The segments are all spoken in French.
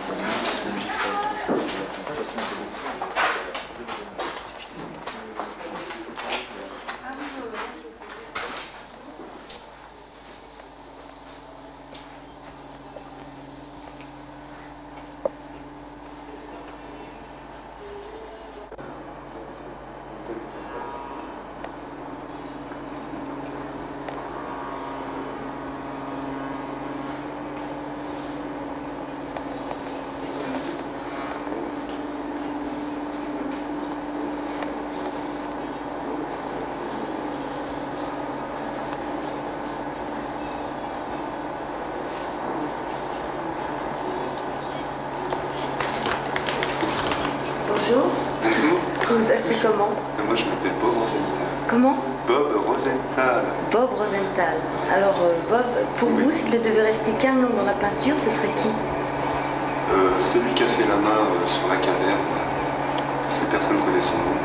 Bonjour. Bonjour. Vous vous appelez comment? Moi je m'appelle Bob Rosenthal. Comment? Bob Rosenthal. Bob Rosenthal. Alors Bob, pour vous, s'il ne devait rester qu'un nom dans la peinture, ce serait qui? Celui qui a fait la main sur la caverne, parce que personne ne connaît son nom.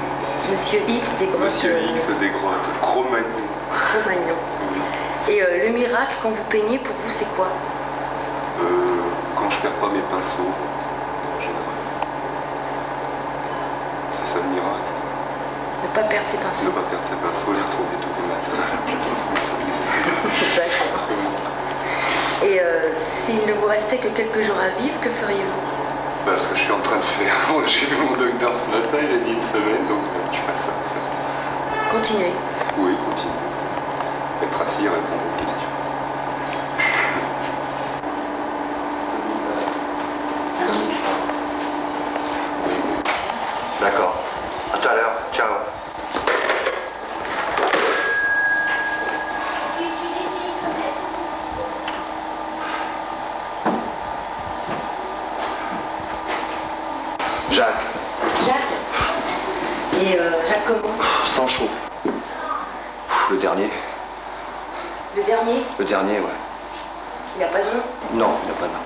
Monsieur X des grottes. Monsieur X des grottes, Cro-Magnon. Cro-Magnon. Oui. Et le miracle quand vous peignez, pour vous, c'est quoi? Quand je perds pas mes pinceaux, en général. C'est ça le miracle. Ne pas perdre ses Ne pinceaux. pas perdre ses pinceaux, les retrouver tous les matins à la place D'accord. Et s'il ne vous restait que quelques jours à vivre, que feriez-vous? Bah, ce que je suis en train de faire. J'ai vu mon docteur ce matin, il a dit une semaine, donc je fais ça en fait. Continuez. Oui, continue. Être assis et répondre aux questions. D'accord. À tout à l'heure. Ciao. Jacques. Jacques. Et Jacques comment? Sancho. Le dernier. Le dernier? Le dernier, ouais. Il n'a pas de nom? Non, il n'a pas de nom.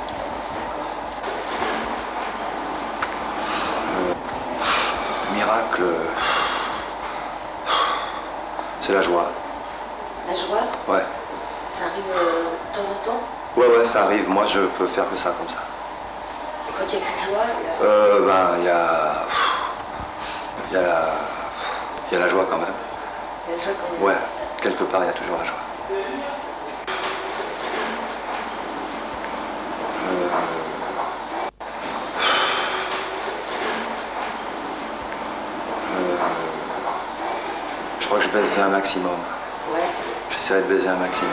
Miracle. C'est la joie. La joie? Ouais. Ça arrive de temps en temps? Ouais, ça arrive. Moi, je peux faire que ça comme ça. Et quand il n'y a plus de joie, il y a... Ben, il y a la joie quand même. Il y a la joie quand même. Ouais, quelque part, il y a toujours la joie. Je crois que je baiserai un maximum. Ouais. J'essaierai de baiser un maximum.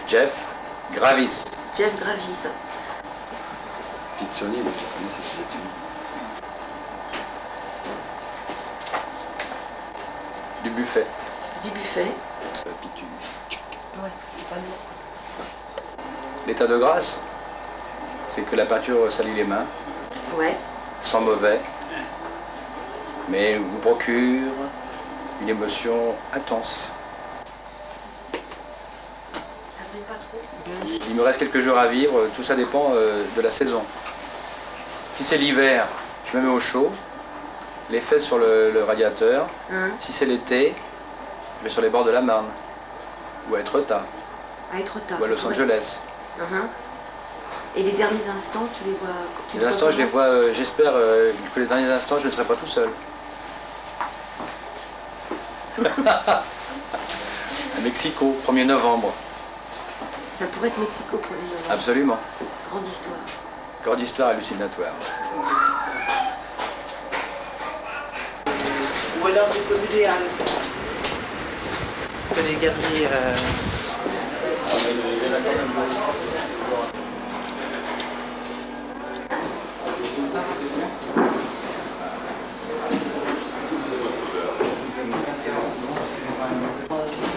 Jeff Gravis. Jeff Gravis. Pizzoni, mais tu connais cette Pizzoni. Du buffet. Du buffet. Pitu. Ouais, c'est pas bien. L'état de grâce, c'est que la peinture salit les mains, Ouais. sans mauvais, mais vous procure une émotion intense. Ça brille pas trop. Il me reste quelques jours à vivre, tout ça dépend de la saison. Si c'est l'hiver, je me mets au chaud, les fesses sur le radiateur. Hein? Si c'est l'été, je vais sur les bords de la Marne, ou à Etretat, À être tard. ou à Los Angeles. Et les derniers instants, tu les vois... Les instants, je les vois, j'espère que les derniers instants, je ne serai pas tout seul. À Mexico, 1er novembre. Ça pourrait être Mexico pour les gens. Absolument. Grande histoire. Grande histoire hallucinatoire. Ou alors du code idéal. Que les garder.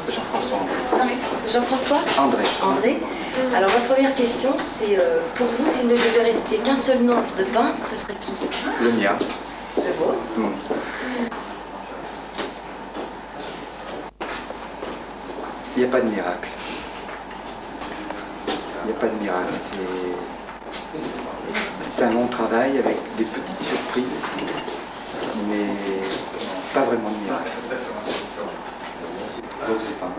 Jean-François. Jean-François? André. André. Alors ma première question, c'est pour vous, s'il ne devait rester qu'un seul nom de peintre, ce serait qui? Le mien. Le vôtre. n'y a pas de miracle. Il n'y a pas de miracle. C'est un long travail avec des petites surprises, mais pas vraiment de miracle. Donc c'est pas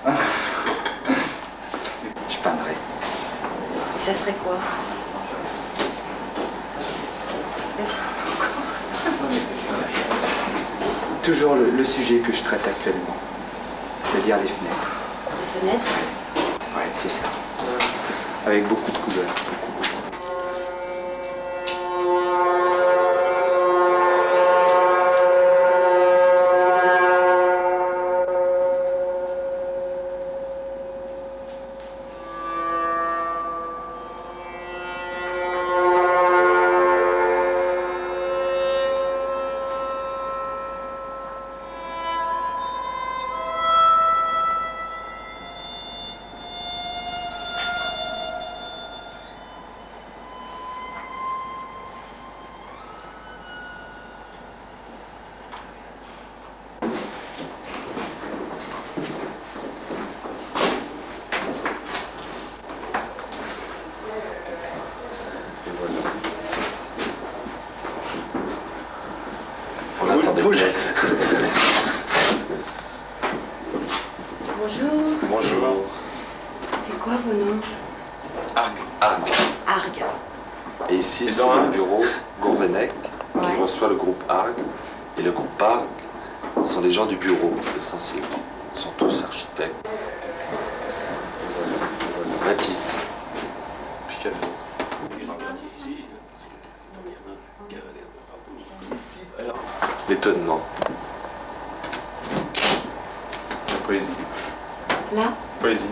moi. Je peindrai. Et ça serait quoi? Toujours le sujet que je traite actuellement, c'est-à-dire les fenêtres. Les fenêtres? Ouais, c'est ça. Avec beaucoup de couleurs. On attendait. Bonjour. Bonjour. C'est quoi vos noms? Arg. Arg. Et ici, c'est le bureau Gourvenec qui Ouais. reçoit le groupe Arg. Et le groupe Arg sont des gens du bureau, essentiellement. Ils sont tous architectes. Matisse. Picasso. L'étonnement. La poésie. Là? Poésie.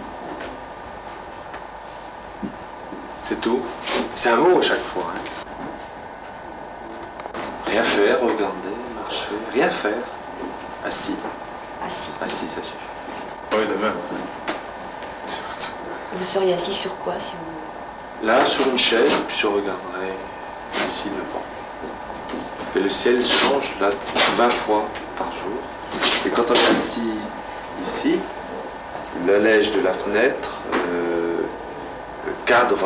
C'est tout. C'est un mot à chaque fois. Hein. Rien faire, regarder, marcher, rien faire. Assis. Assis. Assis, ça suffit. Oui, de même. Vous seriez assis sur quoi si vous... Là, sur une chaise, puis je regarderai ici devant. Et le ciel change là 20 fois par jour. Et quand on est assis ici, la neige de la fenêtre cadre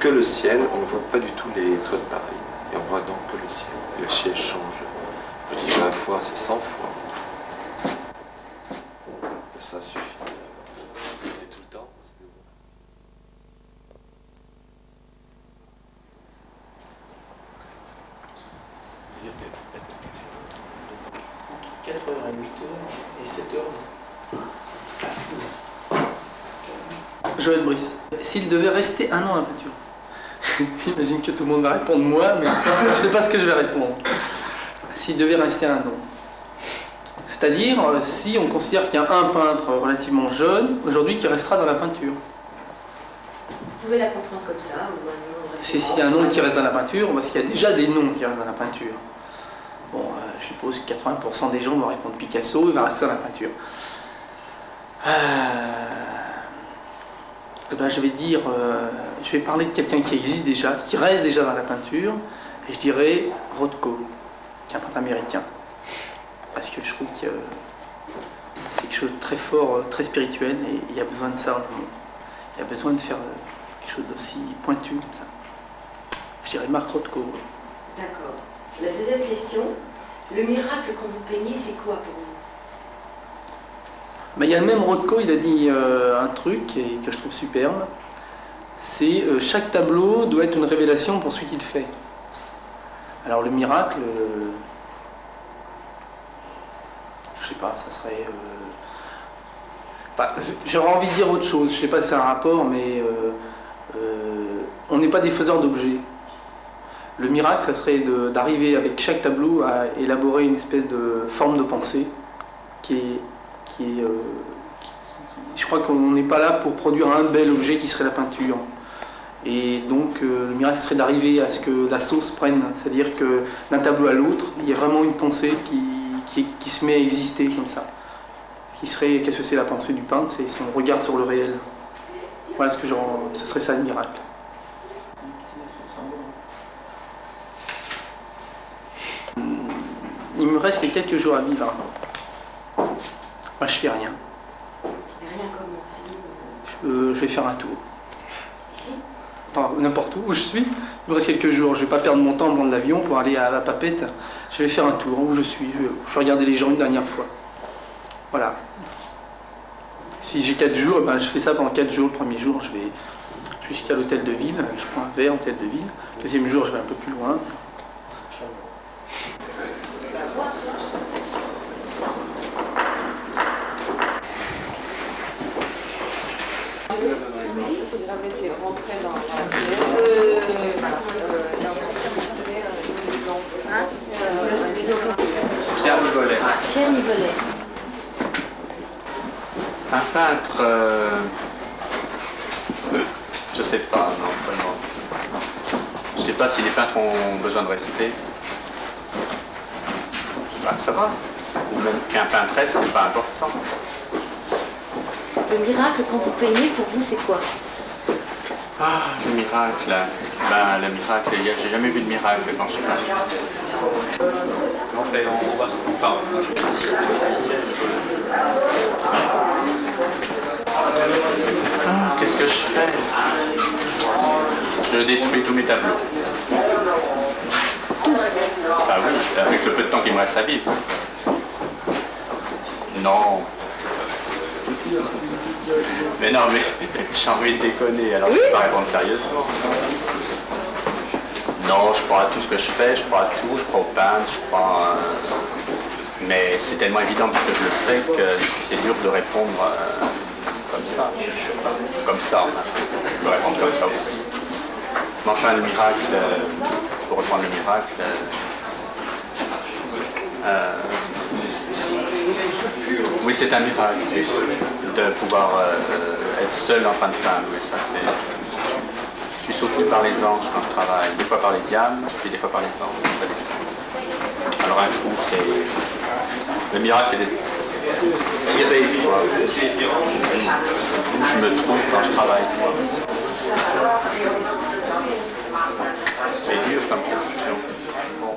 que le ciel. On ne voit pas du tout les toits de Paris. Et on voit donc que le ciel. Et le ciel change. Je dis 20 fois, c'est 100 fois. Et ça suffit. Et tout le temps. 4h à 8h et 7h. Joël Brice. S'il devait rester un an à la peinture, j'imagine que tout le monde va répondre moi, mais je ne sais pas ce que je vais répondre. S'il devait rester un an. C'est-à-dire, si on considère qu'il y a un peintre relativement jeune, aujourd'hui, qui restera dans la peinture. Vous pouvez la comprendre comme ça, ou un nom de S'il y a un nom qui reste dans la peinture, parce qu'il y a déjà des noms qui restent dans la peinture. Bon, je suppose que 80% des gens vont répondre Picasso, il va rester dans la peinture. Ben, je vais dire, je vais parler de quelqu'un qui existe déjà, qui reste déjà dans la peinture, et je dirais Rothko, qui est un peintre américain. Parce que je trouve que c'est quelque chose de très fort, très spirituel, et il y a besoin de ça dans le monde. Il y a besoin de faire quelque chose d'aussi pointu comme ça. Je dirais Marc Rothko. D'accord. La deuxième question, le miracle quand vous peignez, c'est quoi pour vous? Mais il y a le même Rothko, il a dit un truc que je trouve superbe, c'est chaque tableau doit être une révélation pour celui qui le fait. Alors le miracle, je sais pas, ça serait... Enfin, j'aurais envie de dire autre chose, je sais pas si c'est un rapport, mais on n'est pas des faiseurs d'objets. Le miracle, ça serait d'arriver avec chaque tableau à élaborer une espèce de forme de pensée je crois qu'on n'est pas là pour produire un bel objet qui serait la peinture. Et donc le miracle serait d'arriver à ce que la sauce prenne, c'est-à-dire que d'un tableau à l'autre, il y a vraiment une pensée qui se met à exister comme ça. Qu'est-ce que c'est la pensée du peintre? C'est son regard sur le réel. Voilà ce serait ça le miracle. Il me reste que quelques jours à vivre. Moi je fais rien. Rien comme je vais faire un tour. Ici? Enfin, n'importe où je suis. Il me reste quelques jours. Je ne vais pas perdre mon temps à prendre l'avion pour aller à la Papette. Je vais faire un tour où je suis. Je vais regarder les gens une dernière fois. Voilà. Si j'ai 4 jours, ben, je fais ça pendant 4 jours. Le premier jour, je vais jusqu'à l'hôtel de ville. Je prends un verre à l'hôtel de ville. Le deuxième jour, je vais un peu plus loin. Pierre Nivolet. Pierre Nivolet. Un peintre, je sais pas, non, vraiment. Je sais pas si les peintres ont besoin de rester. Je sais pas que ça va. Ou même qu'un peintre reste, c'est pas important. Le miracle, quand vous peignez, pour vous, c'est quoi? Ah, le miracle. Ben, le miracle, j'ai jamais vu de miracle quand je peins. Ah, qu'est-ce que je fais? Je détruis tous mes tableaux. Tous. Ah oui, avec le peu de temps qu'il me reste à vivre. Non. Mais non, mais j'ai envie de déconner, alors je ne peux pas répondre sérieusement. Non, je crois à tout ce que je fais, je crois à tout, je crois au peintre, je crois... Mais c'est tellement évident parce que je le fais que c'est dur de répondre comme ça. Comme ça, enfin. Je peux répondre comme ça aussi. Mais enfin, le miracle, pour reprendre le miracle... oui, c'est un miracle de pouvoir être seul en train de peindre. Oui, ça, je suis soutenu par les anges quand je travaille, des fois par les diables, puis des fois par les anges. Alors un coup, c'est... Le miracle, c'est d'être tiré, quoi. Où je me trouve quand je travaille, quoi. C'est dur comme question. Bon,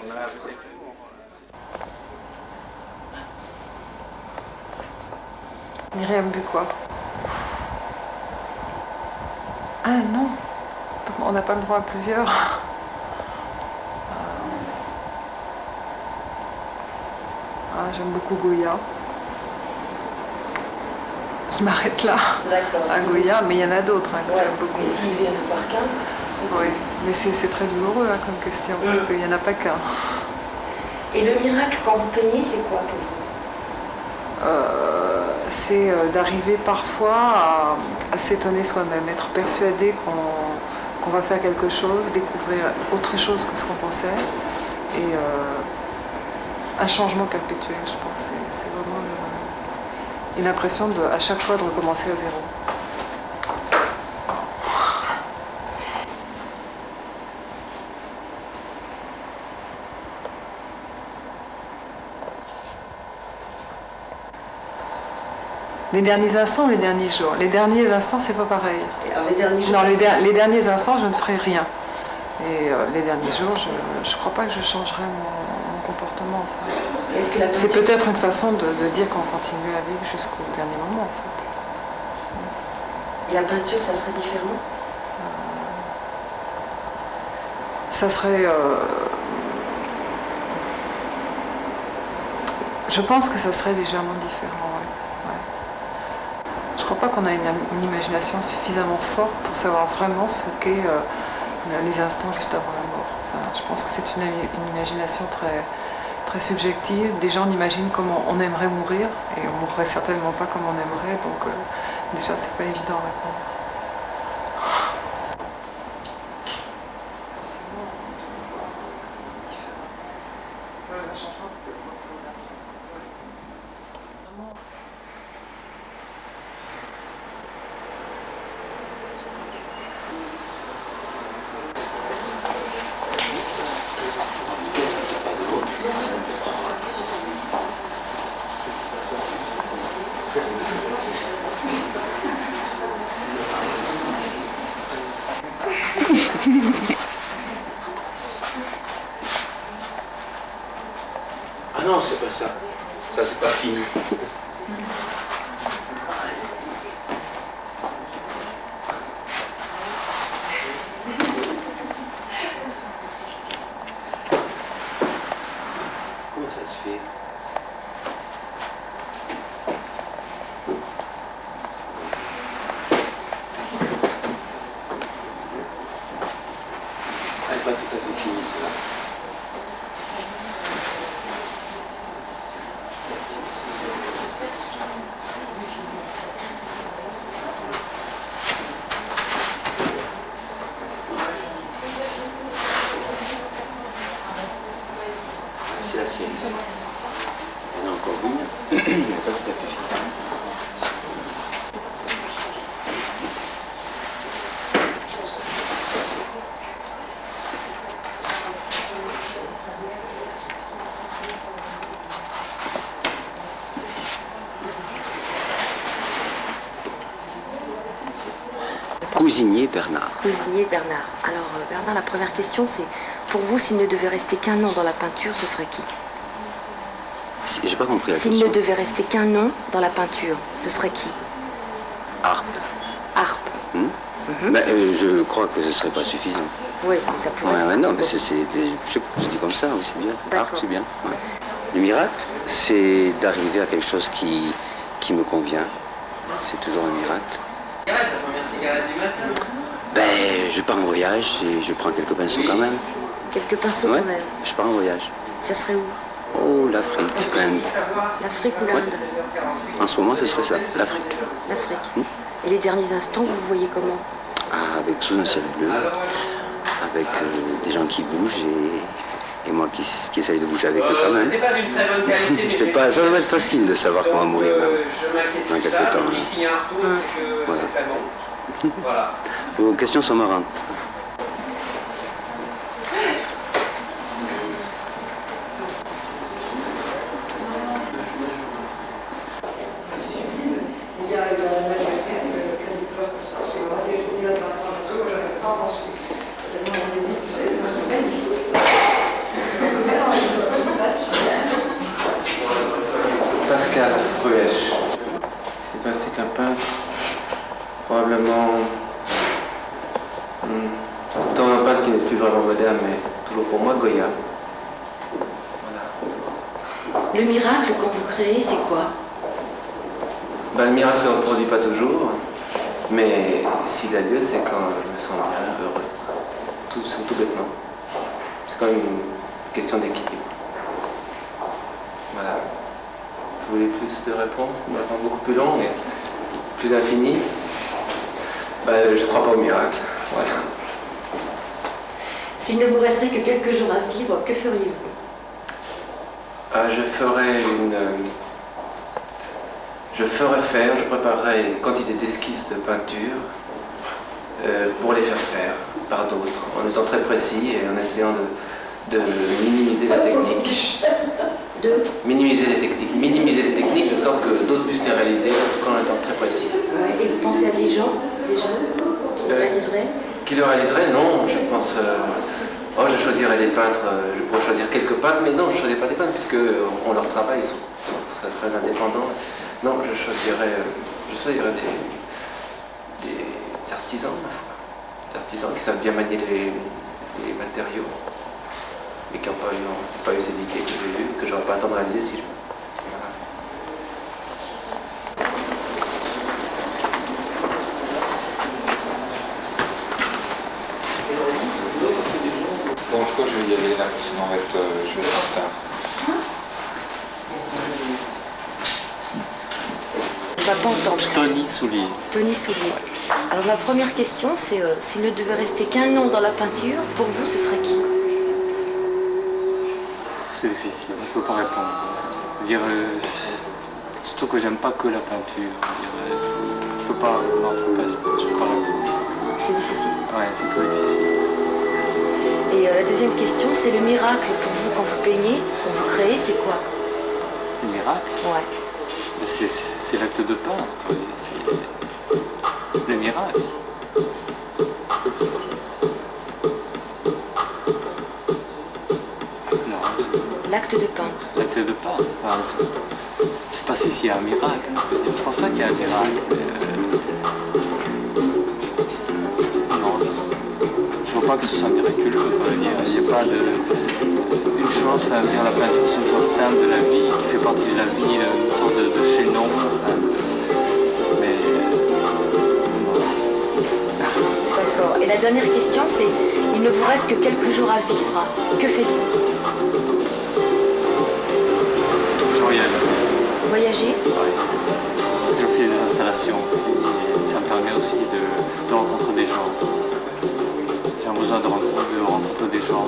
on a c'est tout. Myriam Bucquois. Ah non, on n'a pas le droit à plusieurs. Ah, j'aime beaucoup Goya. Je m'arrête là, à Goya, mais il y en a d'autres hein, que j'aime beaucoup. Mais s'il vient de par qu'un? Oui, mais c'est très douloureux hein, comme question, parce qu'il n'y en a pas qu'un. Et le miracle, quand vous peignez, c'est quoi pour vous? C'est d'arriver parfois à s'étonner soi-même, être persuadé qu'on va faire quelque chose, découvrir autre chose que ce qu'on pensait, et un changement perpétuel, je pense. C'est vraiment l'impression à chaque fois de recommencer à zéro. Les derniers instants ou les derniers jours? Les derniers instants, c'est pas pareil. Alors, les derniers jours, Non, les derniers instants, je ne ferai rien. Et les derniers jours, je crois pas que je changerai mon comportement. En fait. est-ce que la C'est peinture, peut-être une façon de dire qu'on continue à vivre jusqu'au dernier moment, en fait. et la peinture, ça serait différent? Ça serait... Je pense que ça serait légèrement différent, ouais. Je ne crois pas qu'on a une imagination suffisamment forte pour savoir vraiment ce qu'est les instants juste avant la mort. Enfin, je pense que c'est une imagination très, très subjective. Des gens imaginent comment on aimerait mourir et on ne mourrait certainement pas comme on aimerait, donc déjà c'est pas évident à répondre. Ah non, c'est pas ça. Ça, c'est pas fini. Comment ça se fait? Elle n'est pas tout à fait finie, celle-là. C'est la sienne. Il y en a encore une. Elle n'est pas tout à fait finie. Cousinier Bernard. Cuisinier Bernard. Alors Bernard, la première question c'est, pour vous, s'il ne devait rester qu'un nom dans la peinture, ce serait qui? J'ai pas compris la S'il question. ne devait rester qu'un nom dans la peinture, ce serait qui? Harpe. Harpe. Je crois que ce serait pas suffisant. Oui, mais ça pourrait. Ouais, non, mais je dis comme ça, oui, c'est bien. D'accord. Harpe, c'est bien. Ouais. Le miracle, c'est d'arriver à quelque chose qui me convient. C'est toujours un miracle. Ben, je pars en voyage et je prends quelques pinceaux quand même. Quelques pinceaux Ouais, quand même. je pars en voyage. Ça serait où? Oh, l'Afrique, l'Inde. L'Afrique ou l'Inde? En ce moment, ce serait ça, l'Afrique. L'Afrique. Et les derniers instants, vous vous voyez comment? Ah, avec sous un ciel bleu, avec des gens qui bougent et moi qui essaye de bouger avec eux quand même. C'est pas, ça va pas être facile de savoir qu'on va mourir dans quelques temps. Voilà. Vos questions sont marrantes. Pascal Ruesch. C'est passé qu'un peintre, probablement dans un peintre qui n'est plus vraiment moderne, mais toujours pour moi, Goya. Le miracle quand vous créez, c'est quoi? Ben, le miracle ne se reproduit pas toujours, mais s'il a lieu, c'est quand je me sens bien, heureux. Tout bêtement. C'est quand même une question d'équilibre. Voilà. Vous voulez plus de réponses? Maintenant beaucoup plus longue et plus infinie. Ben, je ne crois pas au miracle. Voilà. S'il ne vous restait que quelques jours à vivre, que feriez-vous? Je préparerais une quantité d'esquisses de peinture pour les faire faire par d'autres, en étant très précis et en essayant de minimiser la technique. Minimiser les techniques de sorte que d'autres puissent les réaliser, en tout cas en étant très précis. Ouais, et vous pensez à des gens déjà qui le réaliseraient? Qui le réaliseraient? Non, je pense... je choisirais des peintres, je pourrais choisir quelques peintres, mais non, je ne choisirais pas des peintres puisque leur travail, ils sont très, très indépendants. Non, je choisirais des artisans, ma foi. Des artisans qui savent bien manier les matériaux et qui n'ont pas eu ces idées que j'ai eues, que j'aurais pas le temps de réaliser si je... Voilà. Bon, je crois que je vais y aller là, sinon je vais être en retard. On ne va pas entendre. Tony Soulier. Tony Soulier. Alors ma première question, c'est s'il ne devait rester qu'un nom dans la peinture, pour vous, ce serait qui? C'est difficile, je ne peux pas répondre. Dire, surtout que j'aime pas que la peinture. Je peux pas, non, je peux pas répondre. C'est difficile. Ouais, c'est très difficile. Et la deuxième question, c'est le miracle pour vous quand vous peignez, quand vous créez, c'est quoi? Le miracle? Ouais. C'est l'acte de peindre. C'est le miracle. Non. L'acte de peindre. L'acte de peindre. Enfin, je sais pas s'il y a un miracle. Je pense pas qu'il y a un miracle. Non. Je vois pas que ce soit miraculeux. Il n'y a pas de... Une chose. Enfin, la peinture, c'est une chose simple de la vie, qui fait partie de la vie, une sorte de chaînon. Mais D'accord. Et la dernière question, c'est il ne vous reste que quelques jours à vivre. Que faites-vous? je voyage. Voyager? Ouais. Parce que je fais des installations aussi. Et ça me permet aussi de rencontrer des gens. J'ai besoin de rencontrer des gens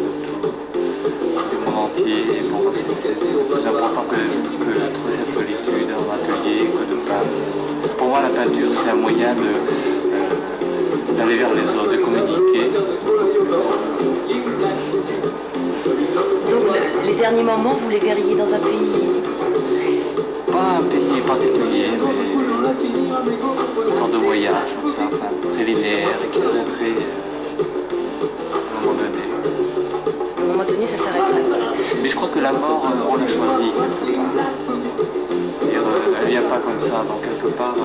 du monde entier. Et pour moi, c'est plus important que trouver cette solitude en atelier, que de peindre. Pour moi, la peinture, c'est un moyen d'aller vers les autres, de communiquer. Donc les derniers moments, vous les verriez dans un pays? Pas un pays particulier, mais une sorte de voyage comme ça, enfin, très linéaire et qui s'arrêterait à un moment donné. À un moment donné, ça s'arrêterait. Mais je crois que la mort, on l'a choisie quelque part. C'est-à-dire, elle vient pas comme ça, donc quelque part,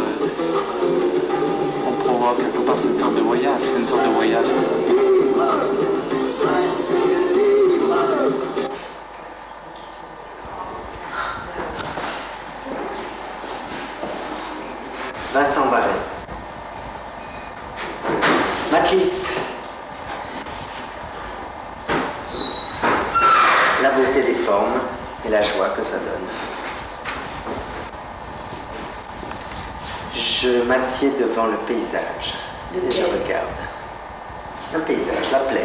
on provoque, quelque part, c'est une sorte de voyage, c'est une sorte de voyage. Vincent Varret. Matlis. La beauté des formes et la joie que ça donne. Je m'assieds devant le paysage et je regarde. Un paysage, la plaine.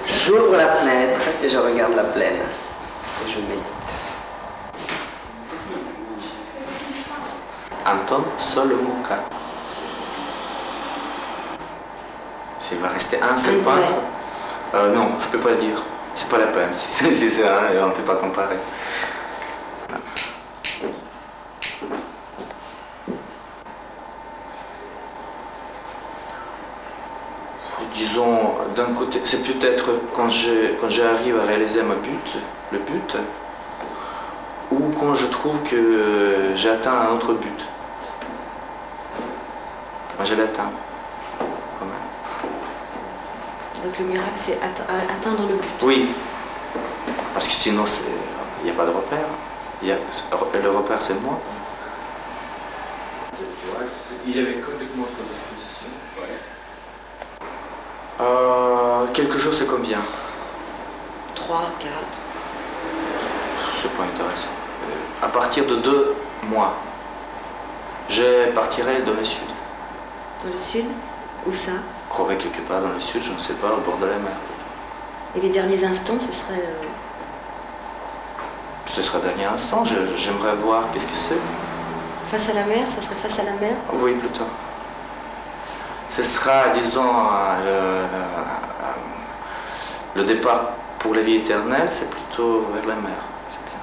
J'ouvre la fenêtre et je regarde la plaine et je médite. Anton Solomouka. S'il va rester un seul peintre, non, je peux pas le dire. C'est pas la peine. C'est ça, on ne peut pas comparer. Disons, d'un côté, c'est peut-être quand j'arrive à réaliser le but, ou quand je trouve que j'ai atteint un autre but. Moi, je l'atteins. Quand même. Donc le miracle, c'est atteindre le but. Oui. Parce que sinon, il n'y a pas de repère. Le repère, c'est moi. Il y avait complètement son exposition. Quelques jours, c'est combien? 3, 4. C'est pas intéressant. À partir de 2 mois, je partirai dans le sud. Dans le sud? Où ça? Crever quelque part dans le sud, je ne sais pas, au bord de la mer. Et les derniers instants, ce serait... Ce sera le dernier instant, j'aimerais voir qu'est-ce que c'est. Face à la mer? Ça serait face à la mer? Oui, plutôt. Ce sera, disons, le départ pour la vie éternelle, c'est plutôt vers la mer. C'est bien.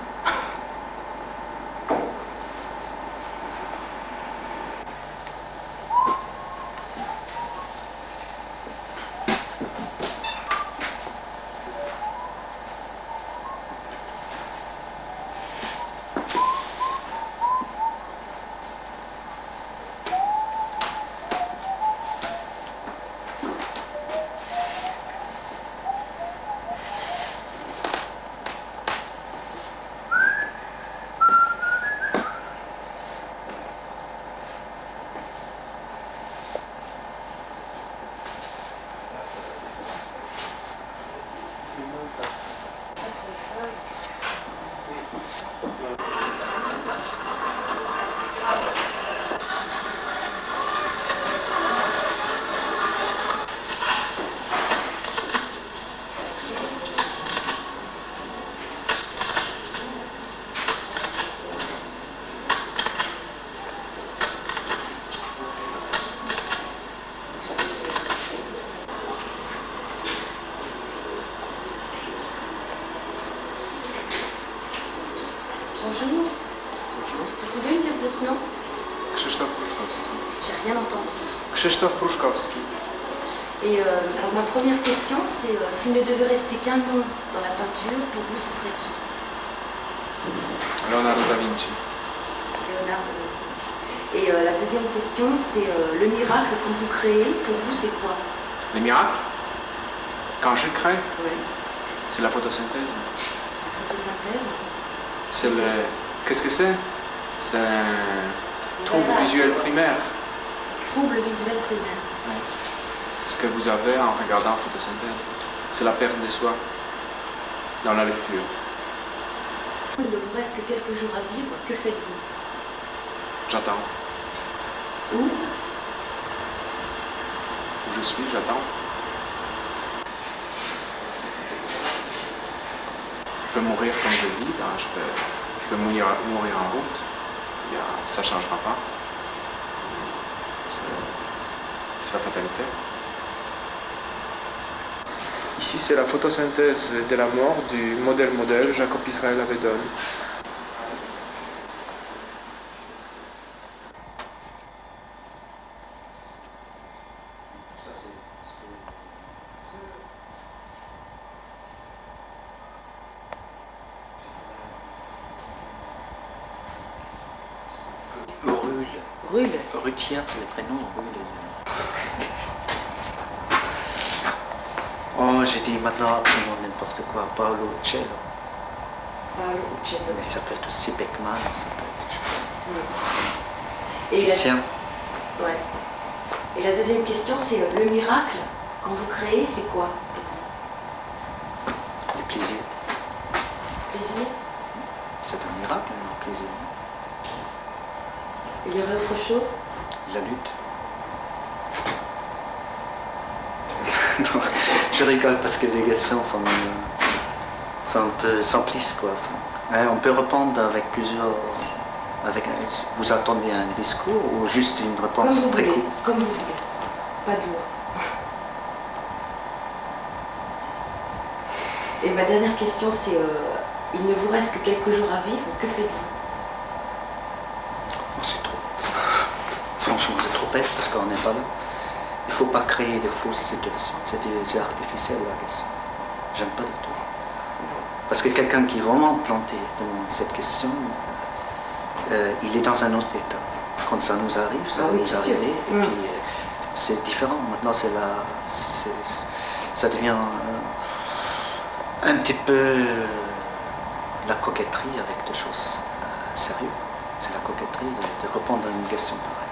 Bonjour. Bonjour. Vous pouvez me dire votre nom? Krzysztof Pruszkowski. J'ai rien entendu. Krzysztof Pruszkowski. Et alors ma première question, c'est s'il ne devait rester qu'un nom dans la peinture, pour vous, ce serait qui? Leonardo da Vinci. Leonardo da Vinci. Et la deuxième question, c'est le miracle que vous créez, pour vous, c'est quoi? Les miracles? Quand je crée, Oui. C'est la photosynthèse. La photosynthèse. C'est le... Qu'est-ce que c'est? C'est un trouble visuel primaire. Trouble visuel primaire. Oui. Ce que vous avez en regardant photosynthèse. C'est la perte de soi dans la lecture. Il ne vous reste que quelques jours à vivre. Que faites-vous? J'attends. Où? Où je suis, j'attends. Je vais mourir comme je vis, ben, je vais mourir en route. Ça ne changera pas. C'est la fatalité. Ici, c'est la photosynthèse de la mort du modèle Jacob Israel Avedon. Rule. Rutière, c'est le prénom. Rule. Oh, j'ai dit maintenant absolument n'importe quoi. Paolo Uccello. Paolo Uccello. Mais ça peut être aussi Beckman, ça peut être, je sais pas. Et Titien. Ouais. Et la deuxième question, c'est le miracle, quand vous créez, c'est quoi pour vous? Le plaisir. Plaisir? C'est un miracle, le plaisir. Il y aurait autre chose? La lutte. Non, je rigole parce que les questions sont un peu simplistes, quoi. Enfin, on peut répondre avec plusieurs... vous attendez un discours ou juste une réponse comme vous très voulez, courte? comme vous voulez. Pas de mots. Et ma dernière question, c'est il ne vous reste que quelques jours à vivre, que faites-vous? Oh, c'est trop. Franchement, c'est trop bête parce qu'on n'est pas là. Il ne faut pas créer de fausses situations. C'est artificiel la question. J'aime pas du tout. Parce que quelqu'un qui est vraiment planté dans cette question, il est dans un autre état. Quand ça nous arrive, ça va nous arriver. Et puis, c'est différent. Maintenant, ça devient un petit peu la coquetterie avec des choses sérieuses. C'est la coquetterie de répondre à une question pareille.